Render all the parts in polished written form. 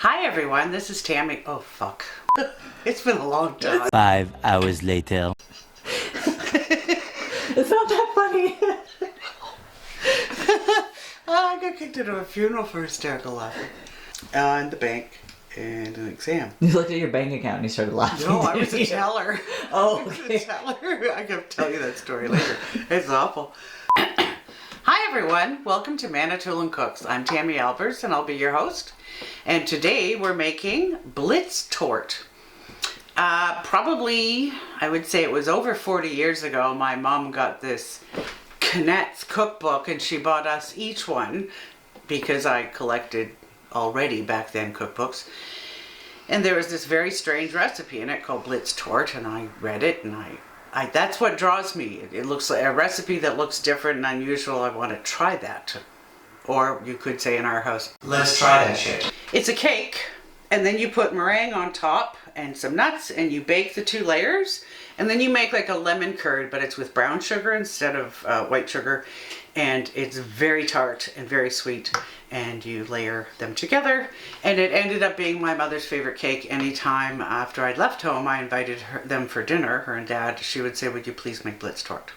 Hi everyone, this is Tammy. Oh fuck. It's been a long time. 5 hours later. It's not that funny. I got kicked into a funeral for hysterical laughing. And the bank and an exam. You looked at your bank account and you started laughing. No, I was a teller. Oh, I was a okay. teller. I can tell you that story later. It's awful. Hi everyone, welcome to Manitoulin Cooks. I'm Tammy Albers and I'll be your host. And today we're making Blitz Torte. Probably, I would say it was over 40 years ago, my mom got this Knet's cookbook and she bought us each one because I collected already back then cookbooks. And there was this very strange recipe in it called Blitz Torte, and I read it and I that's what draws me. It looks like a recipe that looks different and unusual. I want to try that. Or you could say in our house, let's try that shit. It's a cake, and then you put meringue on top and some nuts, and you bake the 2 layers, and then you make like a lemon curd, but it's with brown sugar instead of white sugar, and it's very tart and very sweet, and you layer them together, and it ended up being my mother's favorite cake. Anytime after I'd left home, I invited them for dinner, her and Dad. She would say, would you please make Blitz Torte?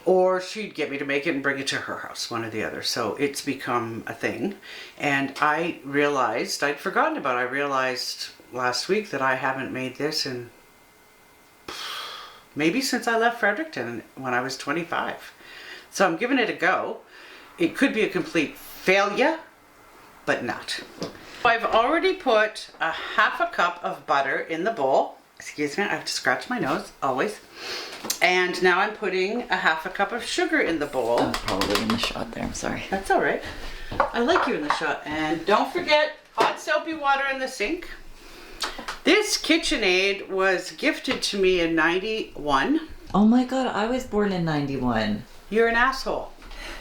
Or she'd get me to make it and bring it to her house, one or the other. So it's become a thing. And I realized, I'd forgotten about it. I realized last week that I haven't made this in maybe since I left Fredericton when I was 25. So I'm giving it a go. It could be a complete failure, but not. I've already put a half a cup of butter in the bowl. Excuse me, I have to scratch my nose, always. And now I'm putting a half a cup of sugar in the bowl. I was probably in the shot there, I'm sorry. That's all right. I like you in the shot. And don't forget hot soapy water in the sink. This KitchenAid was gifted to me in 91. Oh my god, I was born in 91. You're an asshole.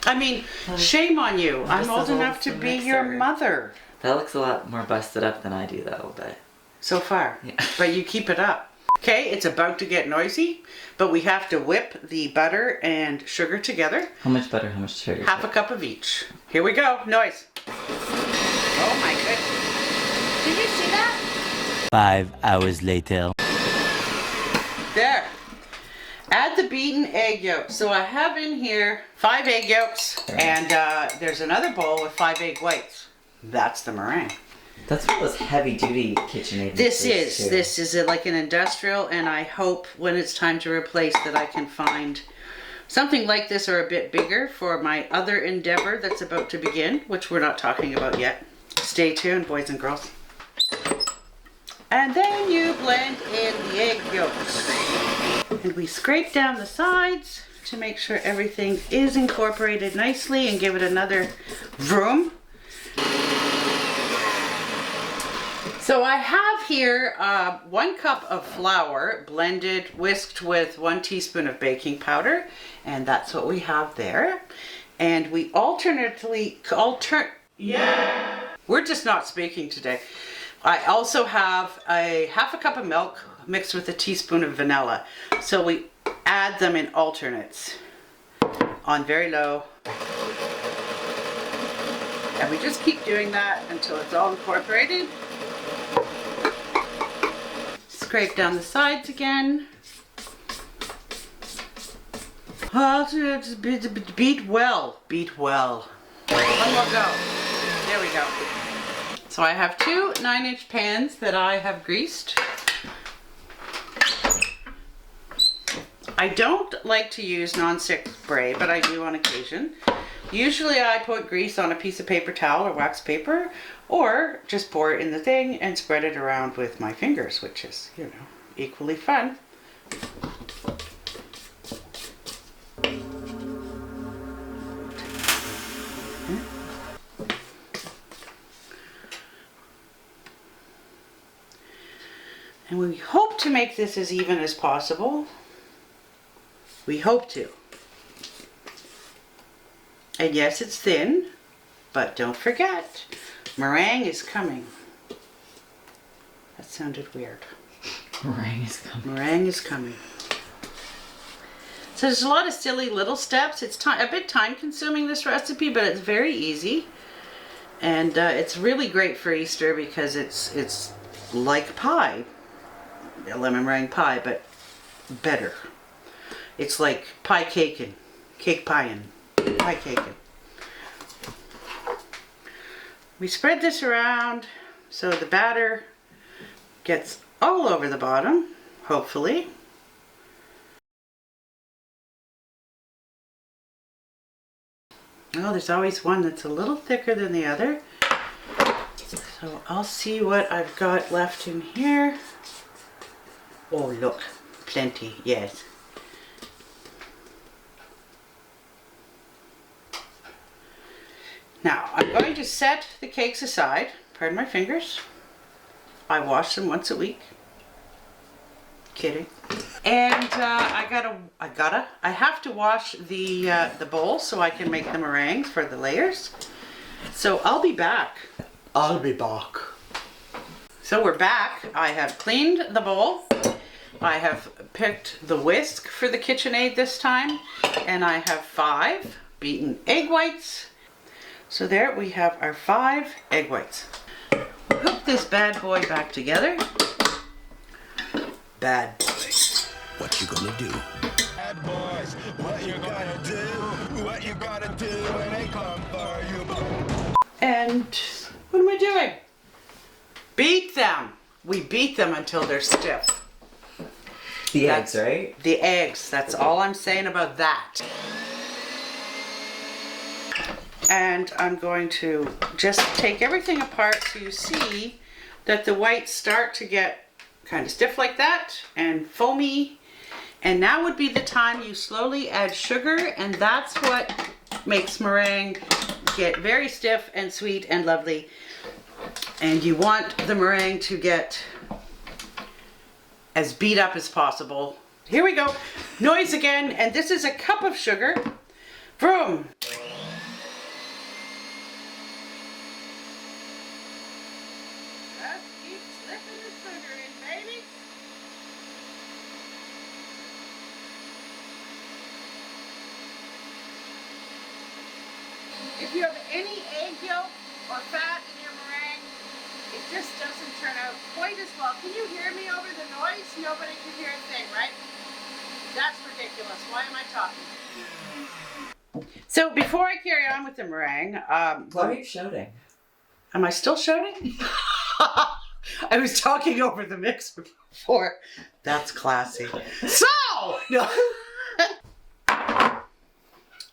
I mean, shame on you. I'm old enough to be your mother. That looks a lot more busted up than I do though, but... So far. Yeah. But you keep it up. Okay, it's about to get noisy, but we have to whip the butter and sugar together. How much butter, how much sugar? Half a cup of each. Here we go. Noise. Oh my goodness. Did you see that? 5 hours later. There. Add the beaten egg yolks. So I have in here 5 egg yolks, and there's another bowl with 5 egg whites. That's the meringue. That's one of those heavy-duty KitchenAid This mixers, too. This is like an industrial, and I hope when it's time to replace that I can find something like this or a bit bigger for my other endeavor that's about to begin, which we're not talking about yet. Stay tuned, boys and girls. And then you blend in the egg yolks. And we scrape down the sides to make sure everything is incorporated nicely and give it another vroom. So I have here 1 cup of flour blended, whisked with 1 teaspoon of baking powder, and that's what we have there. And we we're just not speaking today. I also have a half a cup of milk mixed with a teaspoon of vanilla. So we add them in alternates on very low. And we just keep doing that until it's all incorporated. Scrape down the sides again. Beat well. Beat well. One more go. There we go. So I have 2 9-inch pans that I have greased. I don't like to use non-stick spray, but I do on occasion. Usually I put grease on a piece of paper towel or wax paper, or just pour it in the thing and spread it around with my fingers, which is, you know, equally fun. And we hope to make this as even as possible. We hope to. And yes, it's thin, but don't forget, meringue is coming. That sounded weird. Meringue is coming. Meringue is coming. So there's a lot of silly little steps. It's a bit time consuming, this recipe, but it's very easy. And it's really great for Easter because it's like pie, a lemon meringue pie, but better. It's like pie caking, cake pieing, pie caking. We spread this around so the batter gets all over the bottom, hopefully. Oh, there's always one that's a little thicker than the other. So I'll see what I've got left in here. Oh, look, plenty, yes. Now, I'm going to set the cakes aside. Pardon my fingers. I wash them once a week. Kidding. And I have to wash the bowl so I can make the meringues for the layers. So I'll be back. So we're back. I have cleaned the bowl. I have picked the whisk for the KitchenAid this time. And I have 5 beaten egg whites. So there we have our 5 egg whites. Hook this bad boy back together. Bad boy. What you gonna do? Bad boys, what you gonna do? What you gonna do when they come for you? And what am I doing? Beat them. We beat them until they're stiff. The eggs, right? The eggs. That's all I'm saying about that. And I'm going to just take everything apart so you see that the whites start to get kind of stiff like that and foamy. And now would be the time you slowly add sugar, and that's what makes meringue get very stiff and sweet and lovely. And you want the meringue to get as beat up as possible. Here we go. Noise again, and this is a cup of sugar. Vroom. Just keep slipping the sugar in, baby. If you have any egg yolk or fat in your meringue, it just doesn't turn out quite as well. Can you hear me over the noise? Nobody can hear a thing, right? That's ridiculous. Why am I talking? So before I carry on with the meringue, Why are you shouting? am I still shouting? I was talking over the mixer before. That's classy. So, no.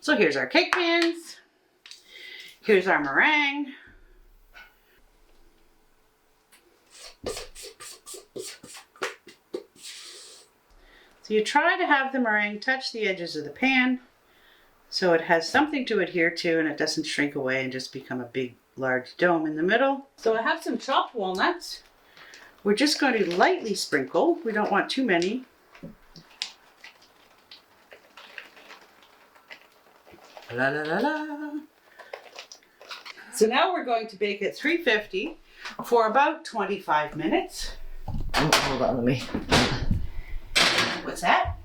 So here's our cake pans. Here's our meringue. So you try to have the meringue touch the edges of the pan so it has something to adhere to and it doesn't shrink away and just become a big, large dome in the middle. So I have some chopped walnuts. We're just going to lightly sprinkle. We don't want too many. La la la la. So now we're going to bake at 350 for about 25 minutes. Oh, hold on, let me. What's that?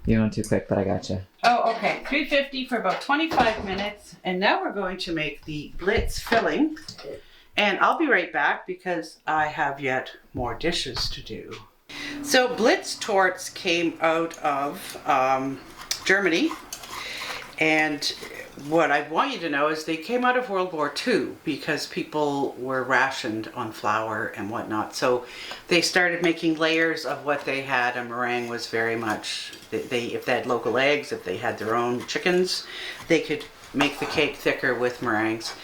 You're going too quick, but I got you. Oh, okay. 350 for about 25 minutes. And now we're going to make the Blitz filling. And I'll be right back because I have yet more dishes to do. So Blitz Tortes came out of Germany. And what I want you to know is they came out of World War II because people were rationed on flour and whatnot. So they started making layers of what they had. A meringue was very much, if they had local eggs, if they had their own chickens, they could make the cake thicker with meringues.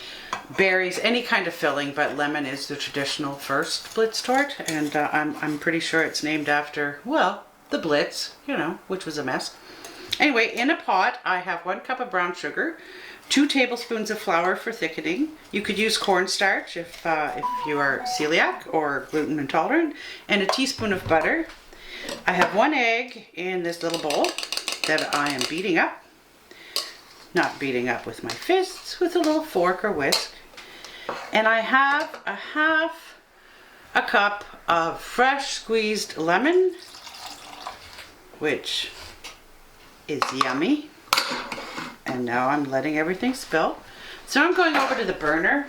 Berries, any kind of filling, but lemon is the traditional first Blitz Torte. And I'm pretty sure it's named after, well, the Blitz, you know, which was a mess. Anyway, in a pot, I have 1 cup of brown sugar, 2 tablespoons of flour for thickening. You could use cornstarch if you are celiac or gluten intolerant, and a teaspoon of butter. I have 1 egg in this little bowl that I am beating up. Not beating up with my fists, with a little fork or whisk. And I have a half a cup of fresh squeezed lemon, which is yummy. And now I'm letting everything spill. So I'm going over to the burner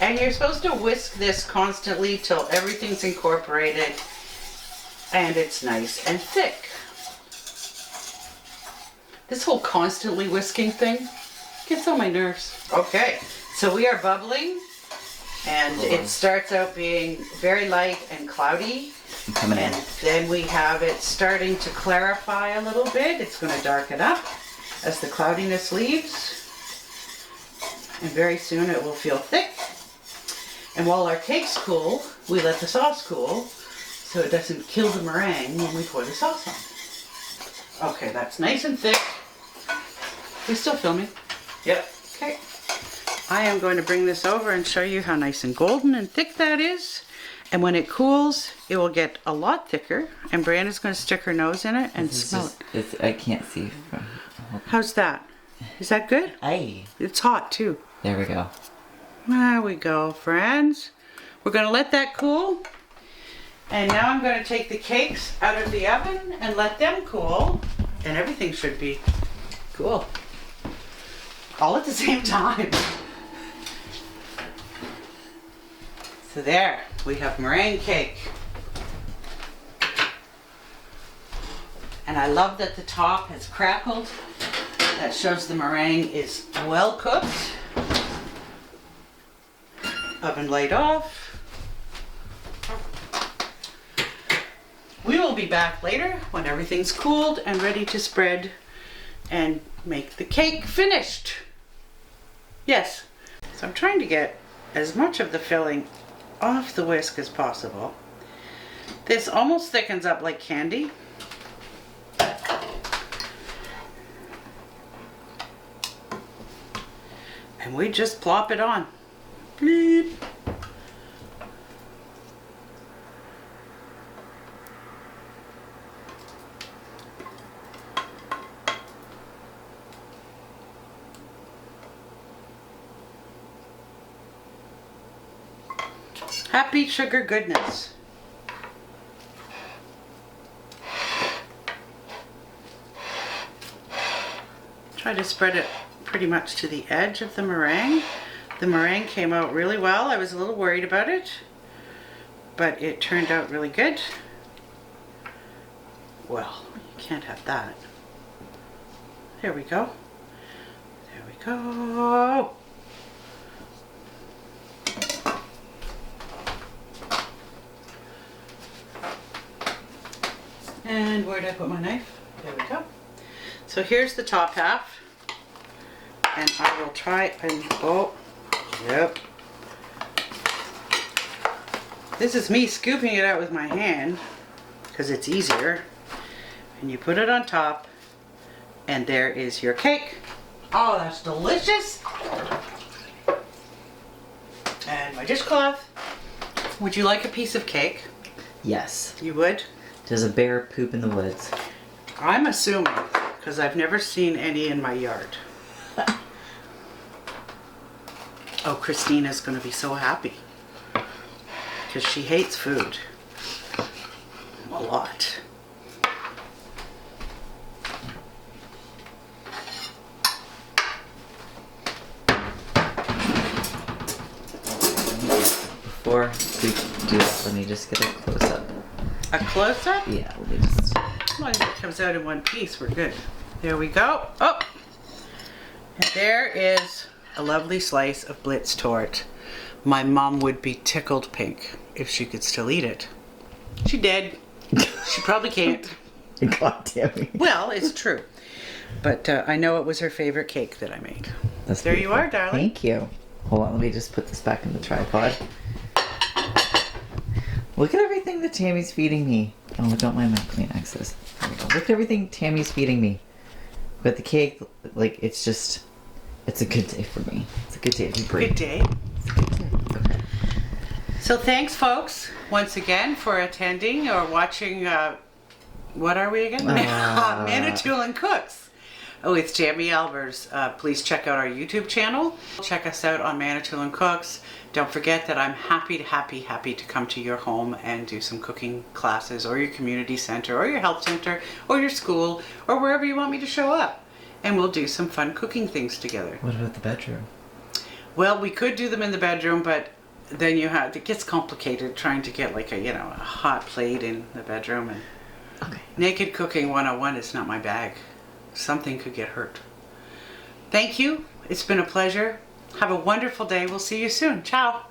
And you're supposed to whisk this constantly till everything's incorporated and it's nice and thick. This whole constantly whisking thing gets on my nerves. Okay, so we are bubbling and it starts out being very light and cloudy. Coming in. And then we have it starting to clarify a little bit. It's going to darken up as the cloudiness leaves. And very soon it will feel thick. And while our cakes cool, we let the sauce cool so it doesn't kill the meringue when we pour the sauce on. Okay, that's nice and thick. We're still filming. Yep. Okay. I am going to bring this over and show you how nice and golden and thick that is. And when it cools, it will get a lot thicker. And Brianna's going to stick her nose in it and smell it. I can't see from... How's that? Is that good? Aye. It's hot too. There we go. There we go, friends. We're going to let that cool. And now I'm going to take the cakes out of the oven and let them cool. And everything should be cool. All at the same time. So there, we have meringue cake. And I love that the top has crackled. That shows the meringue is well cooked. Oven light off. We will be back later when everything's cooled and ready to spread and make the cake finished. Yes. So I'm trying to get as much of the filling off the whisk as possible. This almost thickens up like candy. And we just plop it on. Bleep. Happy sugar goodness. Try to spread it pretty much to the edge of the meringue. The meringue came out really well. I was a little worried about it, but it turned out really good. Well, you can't have that. There we go. There we go. And where did I put my knife? There we go. So here's the top half. And I will try and, oh, yep. This is me scooping it out with my hand because it's easier. And you put it on top and there is your cake. Oh, that's delicious. And my dishcloth. Would you like a piece of cake? Yes. You would? Does a bear poop in the woods? I'm assuming, because I've never seen any in my yard. Oh, Christina's going to be so happy. Because she hates food. A lot. Before we do that, let me just get a close-up. A close-up? Yeah, let me just... As long as it comes out in one piece, we're good. There we go. Oh! And there is a lovely slice of Blitz Torte. My mom would be tickled pink if she could still eat it. She did. She probably can't. God damn it. Well, it's true. But I know it was her favorite cake that I made. That's There beautiful. you are, darling. Thank you. Hold on, let me just put this back in the tripod. Look at everything that Tammy's feeding me. Oh, don't mind my Kleenexes. There we go. Look at everything Tammy's feeding me. But the cake, like, it's just... It's a good day for me. It's a good day to be brave. Good day. It's a good day. Okay. So thanks, folks, once again for attending or watching, what are we again? Manitoulin Cooks. Oh, it's Tammy Albers. Please check out our YouTube channel. Check us out on Manitoulin Cooks. Don't forget that I'm happy to come to your home and do some cooking classes, or your community center, or your health center, or your school, or wherever you want me to show up. And we'll do some fun cooking things together. What about the bedroom? Well, we could do them in the bedroom, but then it gets complicated trying to get like a hot plate in the bedroom. And Okay. naked cooking 101 is not my bag. Something could get hurt. Thank you. It's been a pleasure. Have a wonderful day. We'll see you soon. Ciao.